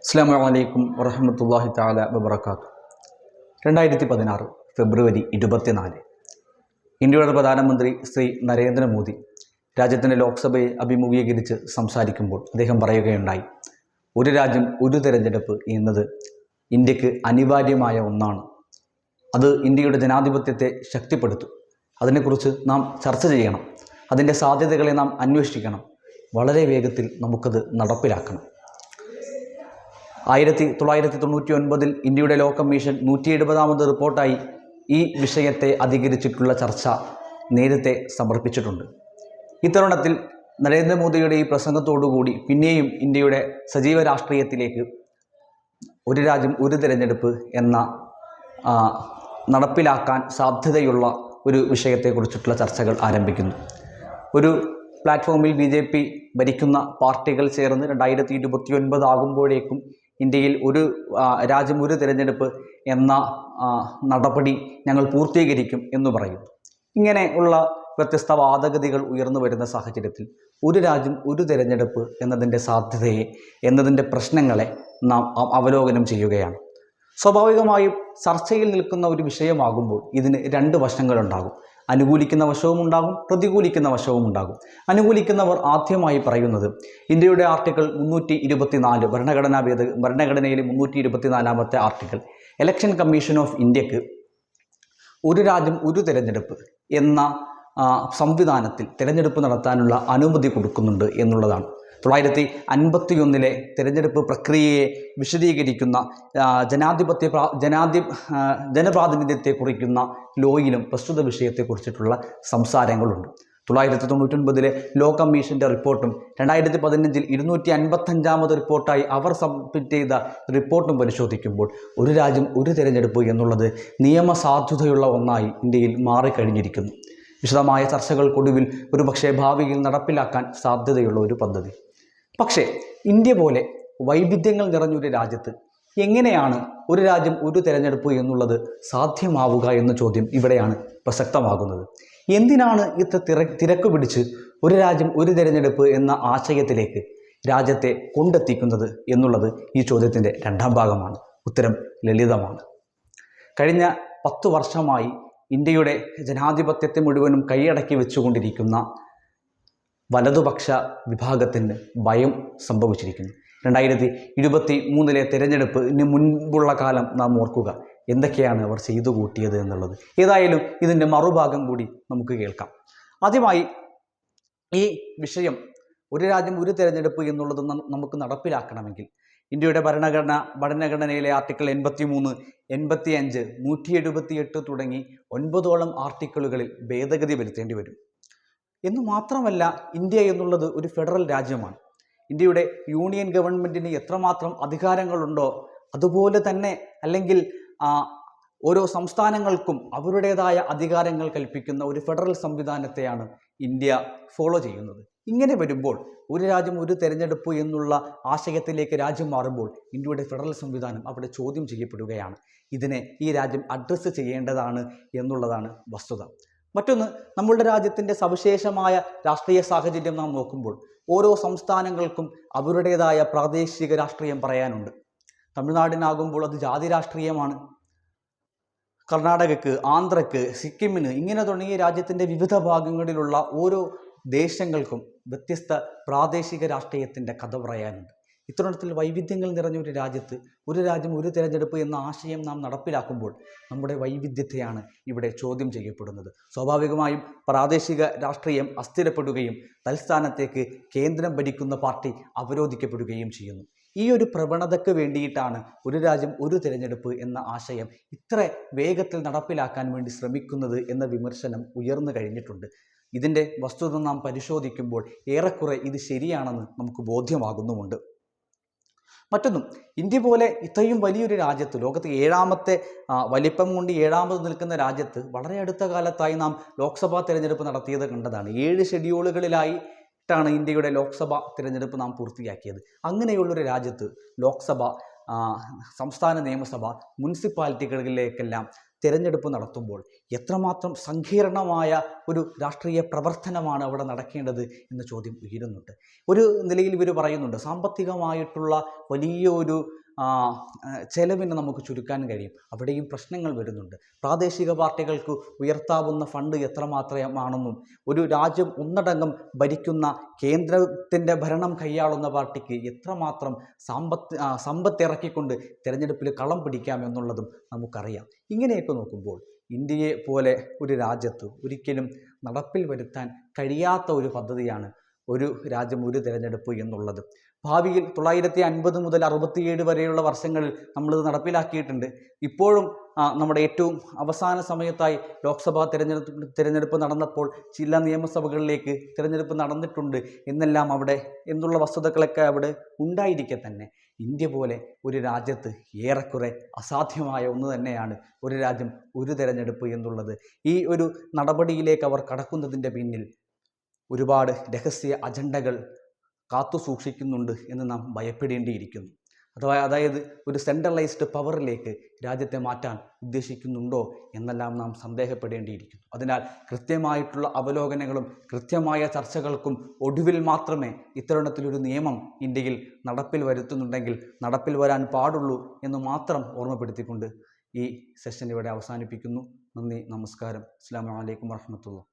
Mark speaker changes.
Speaker 1: അസ്സലാമു അലൈക്കും വറഹ്മത്തുള്ളാഹി തആല വബറകാതുഹു. 2016 ഫെബ്രുവരി 24 ഇന്ത്യയുടെ പ്രധാനമന്ത്രി ശ്രീ നരേന്ദ്രമോദി രാജ്യത്തിൻ്റെ ലോക്സഭയെ അഭിമുഖീകരിച്ച് സംസാരിക്കുമ്പോൾ അദ്ദേഹം പറയുകയുണ്ടായി, ഒരു രാജ്യം ഒരു തിരഞ്ഞെടുപ്പ് എന്നത് ഇന്ത്യക്ക് അനിവാര്യമായ ഒന്നാണ്. അത് ഇന്ത്യയുടെ ജനാധിപത്യത്തെ ശക്തിപ്പെടുത്തും. അതിനെക്കുറിച്ച് നാം ചർച്ച ചെയ്യണം. അതിൻ്റെ സാധ്യതകളെ നാം അന്വേഷിക്കണം. വളരെ വേഗത്തിൽ നമുക്കത് നടപ്പിലാക്കണം. 1999 ഇന്ത്യയുടെ ലോ കമ്മീഷൻ 170ാമത് റിപ്പോർട്ടായി ഈ വിഷയത്തെ അധികരിച്ചിട്ടുള്ള ചർച്ച നേരത്തെ സമർപ്പിച്ചിട്ടുണ്ട്. ഇത്തരുണത്തിൽ നരേന്ദ്രമോദിയുടെ ഈ പ്രസംഗത്തോടുകൂടി പിന്നെയും ഇന്ത്യയുടെ സജീവ രാഷ്ട്രീയത്തിലേക്ക് ഒരു രാജ്യം ഒരു തിരഞ്ഞെടുപ്പ് എന്ന നടപ്പിലാക്കാൻ സാധ്യതയുള്ള ഒരു വിഷയത്തെക്കുറിച്ചിട്ടുള്ള ചർച്ചകൾ ആരംഭിക്കുന്നു. ഒരു പ്ലാറ്റ്ഫോമിൽ BJP ഭരിക്കുന്ന പാർട്ടികൾ ചേർന്ന് 2029 ആകുമ്പോഴേക്കും ഇന്ത്യയിൽ ഒരു രാജ്യം ഒരു തിരഞ്ഞെടുപ്പ് എന്ന നടപടി ഞങ്ങൾ പൂർത്തീകരിക്കും എന്ന് പറയും. ഇങ്ങനെ ഉള്ള വ്യത്യസ്ത വാദഗതികൾ ഉയർന്നു വരുന്ന സാഹചര്യത്തിൽ ഒരു രാജ്യം ഒരു തിരഞ്ഞെടുപ്പ് എന്നതിൻ്റെ സാധ്യതയെ, എന്നതിൻ്റെ പ്രശ്നങ്ങളെ നാം അവലോകനം ചെയ്യുകയാണ്. സ്വാഭാവികമായും ചർച്ചയിൽ നിൽക്കുന്ന ഒരു വിഷയമാകുമ്പോൾ ഇതിന് രണ്ട് വശങ്ങളുണ്ടാകും. അനുകൂലിക്കുന്ന വശവും ഉണ്ടാകും, പ്രതികൂലിക്കുന്ന വശവും ഉണ്ടാകും. അനുകൂലിക്കുന്നവർ ആദ്യമായി പറയുന്നത് ഇന്ത്യയുടെ ആർട്ടിക്കിൾ 324 ഭരണഘടനയിലെ 324ാമത്തെ ആർട്ടിക്കിൾ ഇലക്ഷൻ കമ്മീഷൻ ഓഫ് ഇന്ത്യക്ക് ഒരു രാജ്യം ഒരു തിരഞ്ഞെടുപ്പ് എന്ന സംവിധാനത്തിൽ തിരഞ്ഞെടുപ്പ് നടത്താനുള്ള അനുമതി കൊടുക്കുന്നുണ്ട് എന്നുള്ളതാണ്. 1951 തിരഞ്ഞെടുപ്പ് പ്രക്രിയയെ വിശദീകരിക്കുന്ന ജനപ്രാതിനിധ്യത്തെ കുറിക്കുന്ന ലോയിലും പ്രസ്തുത വിഷയത്തെക്കുറിച്ചിട്ടുള്ള സംസാരങ്ങളുണ്ട്. 1999 ലോ കമ്മീഷൻ്റെ റിപ്പോർട്ടും 2015 255ാമത് റിപ്പോർട്ടായി അവർ സബ്മിറ്റ് ചെയ്ത റിപ്പോർട്ടും പരിശോധിക്കുമ്പോൾ ഒരു രാജ്യം ഒരു തിരഞ്ഞെടുപ്പ് എന്നുള്ളത് നിയമസാധുതയുള്ള ഒന്നായി ഇന്ത്യയിൽ മാറിക്കഴിഞ്ഞിരിക്കുന്നു. വിശദമായ ചർച്ചകൾക്കൊടുവിൽ ഒരുപക്ഷെ ഭാവിയിൽ നടപ്പിലാക്കാൻ സാധ്യതയുള്ള ഒരു പദ്ധതി. പക്ഷേ ഇന്ത്യ പോലെ വൈവിധ്യങ്ങൾ നിറഞ്ഞൊരു രാജ്യത്ത് എങ്ങനെയാണ് ഒരു രാജ്യം ഒരു തിരഞ്ഞെടുപ്പ് എന്നുള്ളത് സാധ്യമാവുക എന്ന ചോദ്യം ഇവിടെയാണ് പ്രസക്തമാകുന്നത്. എന്തിനാണ് ഇത്ര തിരക്ക് പിടിച്ച് ഒരു രാജ്യം ഒരു തിരഞ്ഞെടുപ്പ് എന്ന ആശയത്തിലേക്ക് രാജ്യത്തെ കൊണ്ടെത്തിക്കുന്നത് എന്നുള്ളത് ഈ ചോദ്യത്തിൻ്റെ രണ്ടാം ഭാഗമാണ്. ഉത്തരം ലളിതമാണ്. കഴിഞ്ഞ 10 വർഷമായി ഇന്ത്യയുടെ ജനാധിപത്യത്തെ മുഴുവനും കൈയടക്കി വെച്ചുകൊണ്ടിരിക്കുന്ന വലതുപക്ഷ വിഭാഗത്തിന് ഭയം സംഭവിച്ചിരിക്കുന്നു. 2023 തിരഞ്ഞെടുപ്പിന് മുൻപുള്ള കാലം നാം ഓർക്കുക. എന്തൊക്കെയാണ് അവർ ചെയ്തു കൂട്ടിയത് എന്നുള്ളത്. ഏതായാലും ഇതിൻ്റെ മറുഭാഗം കൂടി നമുക്ക് കേൾക്കാം. ആദ്യമായി ഈ വിഷയം ഒരു രാജ്യം ഒരു തിരഞ്ഞെടുപ്പ് എന്നുള്ളത് നമുക്ക് നടപ്പിലാക്കണമെങ്കിൽ ഇന്ത്യയുടെ ഭരണഘടനയിലെ ആർട്ടിക്കിൾ 83, 85, 178 തുടങ്ങി 9ഓളം ആർട്ടിക്കിളുകളിൽ ഭേദഗതി വരുത്തേണ്ടി വരും. എന്നു മാത്രമല്ല, ഇന്ത്യ എന്നുള്ളത് ഒരു ഫെഡറൽ രാജ്യമാണ്. ഇന്ത്യയുടെ യൂണിയൻ ഗവൺമെൻറ്റിന് എത്രമാത്രം അധികാരങ്ങളുണ്ടോ അതുപോലെ തന്നെ, അല്ലെങ്കിൽ ഓരോ സംസ്ഥാനങ്ങൾക്കും അവരുടേതായ അധികാരങ്ങൾ കൽപ്പിക്കുന്ന ഒരു ഫെഡറൽ സംവിധാനത്തെയാണ് ഇന്ത്യ ഫോളോ ചെയ്യുന്നത്. ഇങ്ങനെ വരുമ്പോൾ ഒരു രാജ്യം ഒരു തിരഞ്ഞെടുപ്പ് എന്നുള്ള ആശയത്തിലേക്ക് രാജ്യം മാറുമ്പോൾ ഇന്ത്യയുടെ ഫെഡറൽ സംവിധാനം അവിടെ ചോദ്യം ചെയ്യപ്പെടുകയാണ്. ഇതിനെ ഈ രാജ്യം അഡ്രസ്സ് ചെയ്യേണ്ടതാണ് എന്നുള്ളതാണ് വസ്തുത. മറ്റൊന്ന്, നമ്മളുടെ രാജ്യത്തിൻ്റെ സവിശേഷമായ രാഷ്ട്രീയ സാഹചര്യം നാം നോക്കുമ്പോൾ ഓരോ സംസ്ഥാനങ്ങൾക്കും അവരുടേതായ പ്രാദേശിക രാഷ്ട്രീയം പറയാനുണ്ട്. തമിഴ്നാടിനാകുമ്പോൾ അത് ജാതി രാഷ്ട്രീയമാണ്. കർണാടകയ്ക്ക്, ആന്ധ്രയ്ക്ക്, സിക്കിമിന്, ഇങ്ങനെ തുടങ്ങിയ രാജ്യത്തിൻ്റെ വിവിധ ഭാഗങ്ങളിലുള്ള ഓരോ ദേശങ്ങൾക്കും വ്യത്യസ്ത പ്രാദേശിക രാഷ്ട്രീയത്തിൻ്റെ കഥ പറയാനുണ്ട്. ഇത്തരത്തിൽ വൈവിധ്യങ്ങൾ നിറഞ്ഞ ഒരു രാജ്യത്ത് ഒരു രാജ്യം ഒരു തിരഞ്ഞെടുപ്പ് എന്ന ആശയം നാം നടപ്പിലാക്കുമ്പോൾ നമ്മുടെ വൈവിധ്യത്തെയാണ് ഇവിടെ ചോദ്യം ചെയ്യപ്പെടുന്നത്. സ്വാഭാവികമായും പ്രാദേശിക രാഷ്ട്രീയം അസ്ഥിരപ്പെടുകയും തൽസ്ഥാനത്തേക്ക് കേന്ദ്രം ഭരിക്കുന്ന പാർട്ടി അവരോധിക്കപ്പെടുകയും ചെയ്യുന്നു. ഈ ഒരു പ്രവണതയ്ക്ക് വേണ്ടിയിട്ടാണ് ഒരു രാജ്യം ഒരു തിരഞ്ഞെടുപ്പ് എന്ന ആശയം ഇത്ര വേഗത്തിൽ നടപ്പിലാക്കാൻ വേണ്ടി ശ്രമിക്കുന്നത് എന്ന വിമർശനം ഉയർന്നു കഴിഞ്ഞിട്ടുണ്ട്. ഇതിൻ്റെ വസ്തുത നാം പരിശോധിക്കുമ്പോൾ ഏറെക്കുറെ ഇത് ശരിയാണെന്ന് നമുക്ക് ബോധ്യമാകുന്നുമുണ്ട്. മറ്റൊന്നും, ഇന്ത്യ പോലെ ഇത്രയും വലിയൊരു രാജ്യത്ത്, ലോകത്ത് 7ാമത്തെ വലിപ്പം കൊണ്ട് 7ാമത് നിൽക്കുന്ന രാജ്യത്ത് വളരെ അടുത്ത കാലത്തായി നാം ലോക്സഭാ തിരഞ്ഞെടുപ്പ് നടത്തിയത് കണ്ടതാണ്. 7 ഷെഡ്യൂളുകളിലായിട്ടാണ് ഇന്ത്യയുടെ ലോക്സഭ തിരഞ്ഞെടുപ്പ് നാം പൂർത്തിയാക്കിയത്. അങ്ങനെയുള്ളൊരു രാജ്യത്ത് ലോക്സഭ, സംസ്ഥാന നിയമസഭ, മുനിസിപ്പാലിറ്റികളിലേക്കെല്ലാം തിരഞ്ഞെടുപ്പ് നടത്തുമ്പോൾ എത്രമാത്രം സങ്കീർണമായ ഒരു രാഷ്ട്രീയ പ്രവർത്തനമാണ് അവിടെ നടക്കേണ്ടത് എന്ന ചോദ്യം ഉയരുന്നുണ്ട്. ഒരു നിലയിൽ ഇവർ പറയുന്നുണ്ട്, സാമ്പത്തികമായിട്ടുള്ള വലിയ ഒരു ചെലവിന് നമുക്ക് ചുരുക്കാൻ കഴിയും. അവിടെയും പ്രശ്നങ്ങൾ വരുന്നുണ്ട്. പ്രാദേശിക പാർട്ടികൾക്ക് ഉയർത്താവുന്ന ഫണ്ട് എത്രമാത്രമാണെന്നും ഒരു രാജ്യം ഒന്നടങ്കം ഭരിക്കുന്ന കേന്ദ്രത്തിൻ്റെ ഭരണം കൈയാളുന്ന പാർട്ടിക്ക് എത്രമാത്രം സമ്പത്തിറക്കിക്കൊണ്ട് തിരഞ്ഞെടുപ്പിൽ കളം പിടിക്കാമെന്നുള്ളതും നമുക്കറിയാം. ഇങ്ങനെയൊക്കെ നോക്കുമ്പോൾ ഇന്ത്യയെ പോലെ ഒരു രാജ്യത്ത് ഒരിക്കലും നടപ്പിൽ വരുത്താൻ കഴിയാത്ത ഒരു പദ്ധതിയാണ് ഒരു രാജ്യം ഒരു തിരഞ്ഞെടുപ്പ് എന്നുള്ളത്. ഭാവിയിൽ 950 മുതൽ 67 വരെയുള്ള വർഷങ്ങളിൽ നമ്മളിത് നടപ്പിലാക്കിയിട്ടുണ്ട്. ഇപ്പോഴും നമ്മുടെ ഏറ്റവും അവസാന സമയത്തായി ലോക്സഭാ തിരഞ്ഞെടുപ്പ് നടന്നപ്പോൾ ചില നിയമസഭകളിലേക്ക് തിരഞ്ഞെടുപ്പ് നടന്നിട്ടുണ്ട് എന്നെല്ലാം അവിടെ എന്നുള്ള വസ്തുതകളൊക്കെ അവിടെ ഉണ്ടായിരിക്കെ തന്നെ ഇന്ത്യ പോലെ ഒരു രാജ്യത്ത് ഏറെക്കുറെ അസാധ്യമായ ഒന്ന് തന്നെയാണ് ഒരു രാജ്യം ഒരു തിരഞ്ഞെടുപ്പ് എന്നുള്ളത്. ഈ ഒരു നടപടിയിലേക്ക് അവർ കടക്കുന്നതിൻ്റെ പിന്നിൽ ഒരുപാട് രഹസ്യ അജണ്ടകൾ കാത്തു സൂക്ഷിക്കുന്നുണ്ട് എന്ന് നാം ഭയപ്പെടേണ്ടിയിരിക്കുന്നു. അതായത് ഒരു സെൻട്രലൈസ്ഡ് പവറിലേക്ക് രാജ്യത്തെ മാറ്റാൻ ഉദ്ദേശിക്കുന്നുണ്ടോ എന്നെല്ലാം നാം സന്ദേഹപ്പെടേണ്ടിയിരിക്കുന്നു. അതിനാൽ കൃത്യമായിട്ടുള്ള അവലോകനങ്ങളും കൃത്യമായ ചർച്ചകൾക്കും ഒടുവിൽ മാത്രമേ ഇത്തരണത്തിലൊരു നിയമം ഇന്ത്യയിൽ നടപ്പിൽ വരുത്തുന്നുണ്ടെങ്കിൽ നടപ്പിൽ വരാൻ പാടുള്ളൂ എന്ന് മാത്രം ഓർമ്മപ്പെടുത്തിക്കൊണ്ട് ഈ സെഷൻ ഇവിടെ അവസാനിപ്പിക്കുന്നു. നന്ദി, നമസ്കാരം. അസ്സലാമു അലൈക്കും വറഹ്മത്തുള്ളാഹി.